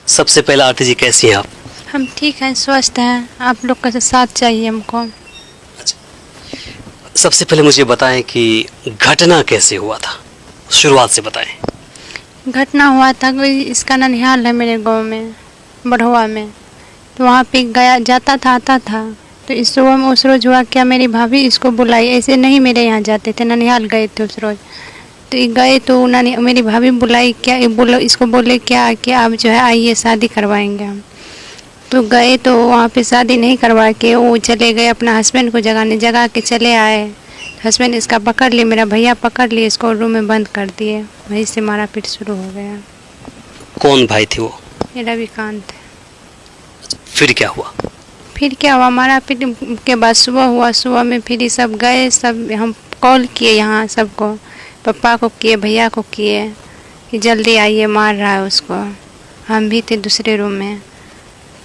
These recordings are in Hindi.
सबसे पहले आरती जी कैसी हैं आप? हम ठीक हैं, स्वस्थ हैं। आप लोग का साथ चाहिए हमको। सबसे पहले मुझे बताएं कि घटना कैसे हुआ था, शुरुआत से बताएं। घटना हुआ था कोई, इसका ननिहाल है मेरे गांव में, बढ़वा में। तो वहाँ पे गया जाता था, आता था। तो इस सुबह में उस रोज़ हुआ क्या, मेरी भाभी इसको बुलाई। ऐसे नहीं मेरे यहाँ जाते थे, ननिहाल गए थे उस रोज़। तो ये गए तो उन्होंने मेरी भाभी बुलाई, क्या ये बोलो, इसको बोले क्या कि आप जो है आइए शादी करवाएंगे हम। तो गए तो वहाँ पे शादी नहीं करवा के वो चले गए अपना हस्बैंड को जगाने, जगा के चले आए। हस्बैंड इसका पकड़ लिए, मेरा भैया पकड़ लिए, इसको रूम में बंद कर दिए। वहीं से मारा पीट शुरू हो गया। कौन भाई थे वो? ये रविकांत। फिर क्या हुआ? फिर क्या हुआ, मारा पीट के बाद सुबह हुआ। सुबह में फिर ये सब गए, सब हम कॉल किए यहाँ सबको, पापा को किए, भैया को किए कि जल्दी आइए, मार रहा है उसको। हम भी थे दूसरे रूम में।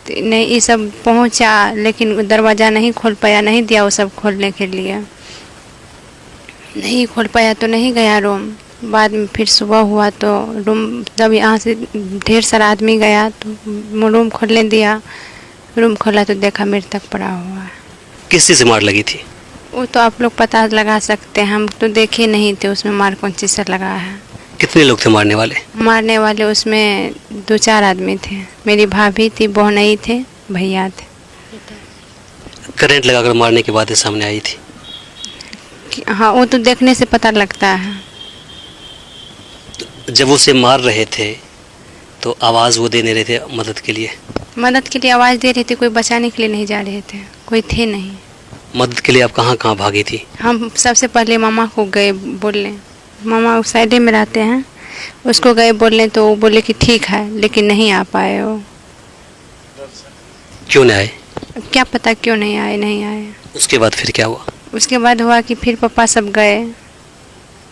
तो नहीं, ये सब पहुँचा लेकिन दरवाज़ा नहीं खोल पाया, नहीं दिया वो सब खोलने के लिए। नहीं खोल पाया तो नहीं गया रूम। बाद में फिर सुबह हुआ तो रूम, जब यहाँ से ढेर सारा आदमी गया तो रूम खोलने दिया। रूम खोला तो देखा मृतक पड़ा हुआ है। किस चीज़ से मार लगी थी? वो तो आप लोग पता लगा सकते हैं, हम तो देखे नहीं थे उसमें मार कौन चीज़ से लगा है। कितने लोग थे मारने वाले? मारने वाले उसमें 2-4 आदमी थे। मेरी भाभी थी, बहनई थे, भैया थे। करंट लगाकर मारने के बाद ये सामने आई थी? हाँ, वो तो देखने से पता लगता है। जब उसे मार रहे थे तो आवाज़ वो देने रहे थे मदद के लिए? मदद के लिए आवाज़ दे रहे थे, कोई बचाने के लिए नहीं जा रहे थे, कोई थे नहीं। मदद के लिए आप कहाँ कहाँ भागी थी? हम सबसे पहले मामा को गए बोलने, मामा उस साइड में रहते हैं, उसको गए बोलने तो वो बोले कि ठीक है, लेकिन नहीं आ पाए वो। क्यों नहीं आए? अब क्या पता क्यों नहीं आए, नहीं आए। उसके बाद फिर क्या हुआ? उसके बाद हुआ कि फिर पापा सब गए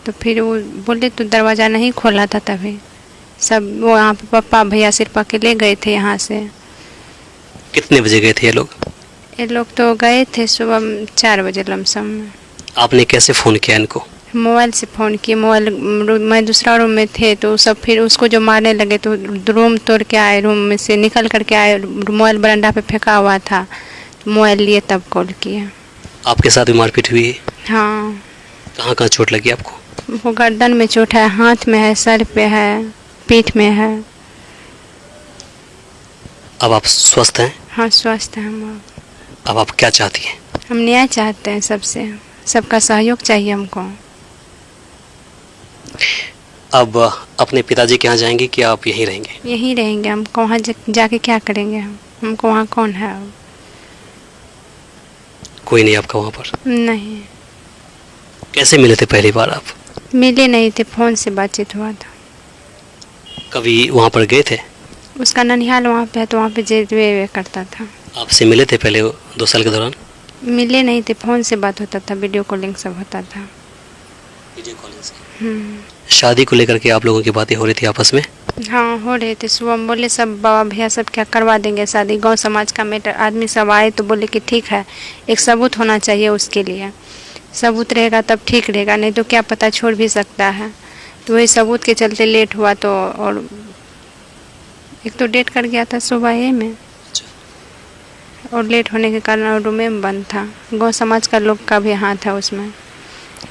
तो फिर वो बोले तो दरवाज़ा नहीं खोला था, तभी सब वो यहाँ पे पापा भैया सिर्फ अकेले गए थे यहाँ से। कितने बजे गए थे ये लोग? ये लोग तो गए थे सुबह 4 बजे लमसम में। आपने कैसे फ़ोन किया इनको? मोबाइल से फ़ोन किए, मोबाइल मैं दूसरा रूम में थे तो सब फिर उसको जो मारने लगे तो रूम तोड़ के आए, रूम में से निकल करके आए। मोबाइल बरामदा पे फेंका हुआ था तो मोबाइल लिए तब कॉल किया। आपके साथ भी मारपीट हुई है? हाँ, कहाँ कहाँ चोट लगी आपको? वो गर्दन में चोट है, हाथ में है, सर पे है, पीठ में है। अब आप स्वस्थ हैं? हाँ, स्वस्थ है हम। अब आप क्या चाहती हैं? हम न्याय चाहते हैं सबसे, सबका सहयोग चाहिए हमको। अब अपने पिताजी के यहाँ जाएंगे कि आप यहीं रहेंगे? यहीं रहेंगे हम, वहाँ जाके क्या करेंगे हम, हमको वहाँ कौन है अब? कोई नहीं आपका वहाँ पर? नहीं, कैसे मिले थे पहली बार आप? मिले नहीं थे, फ़ोन से बातचीत हुआ था। कभी वहाँ पर गए थे? उसका ननिहाल वहाँ पे है तो वहाँ पे जे करता था। आपसे मिले थे पहले 2 साल के दौरान? मिले नहीं थे, फ़ोन से बात होता था, वीडियो कॉलिंग सब होता था। वीडियो कॉलिंग से? शादी को लेकर के आप लोगों की बातें हो रही थी आपस में? हाँ, हो रहे थे। सुबह हम बोले सब बाबा भैया सब क्या करवा देंगे शादी, गांव समाज का मैटर। आदमी सब आए तो बोले कि ठीक है, एक सबूत होना चाहिए उसके लिए। सबूत रहेगा तब ठीक रहेगा, नहीं तो क्या पता छोड़ भी सकता है। तो वही सबूत के चलते लेट हुआ तो, और एक तो डेट कर गया था सुबह ये में, और लेट होने के कारण रूम में बंद था। गांव समाज का लोग का भी हाथ है उसमें,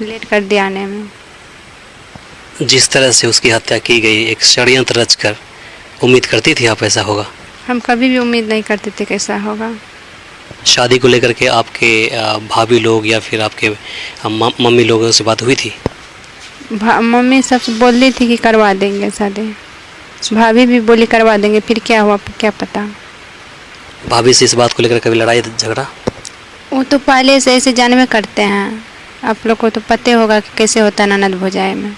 लेट कर दिया आने में। जिस तरह से उसकी हत्या की गई, एक षड्यंत्र रचकर, उम्मीद करती थी आप ऐसा होगा? हम कभी भी उम्मीद नहीं करते थे कैसा होगा। शादी को लेकर के आपके भाभी लोग या फिर आपके मम्मी लोगों से बात हुई थी? मम्मी सबसे बोल रही थी कि करवा देंगे शादी, भाभी भी बोली करवा देंगे, फिर क्या हुआ क्या पता। भाभी से इस बात को लेकर कभी लड़ाई झगड़ा? वो तो पहले से ऐसे जानवे करते हैं, आप लोग को तो पता होगा कि कैसे होता है ननद भौजाई में।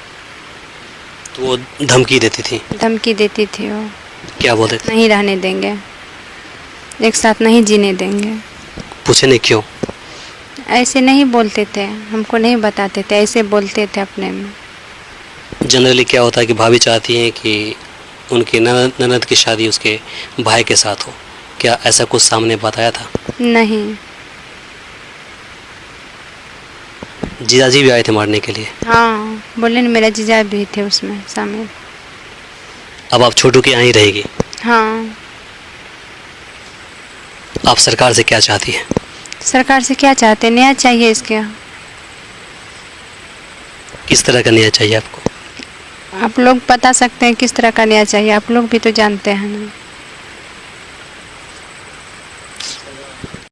तो वो धमकी देती थी? धमकी देती थी वो। क्या बोलते थे? नहीं रहने देंगे, एक साथ नहीं जीने देंगे। पूछे नहीं क्यों? ऐसे नहीं बोलते थे, हमको नहीं बताते थे, ऐसे बोलते थे अपने में। जनरली क्या होता है कि भाभी चाहती हैं कि उनकी ननद की शादी उसके भाई के साथ हो, क्या ऐसा कुछ सामने बताया था? नहीं। जीजाजी भी आए थे मारने के लिए? हाँ, बोले ना, मेरा जीजा भी थे उसमें शामिल। अब आप छोटू के यहाँ ही रहेगी? हाँ। आप सरकार से क्या चाहती हैं? सरकार से क्या चाहते हैं? न्याय चाहिए इसके। किस तरह का न्याय चाहिए आपको? आप लोग बता सकते हैं किस तरह का न्याय चाहिए, आप लोग भी तो जानते हैं ना।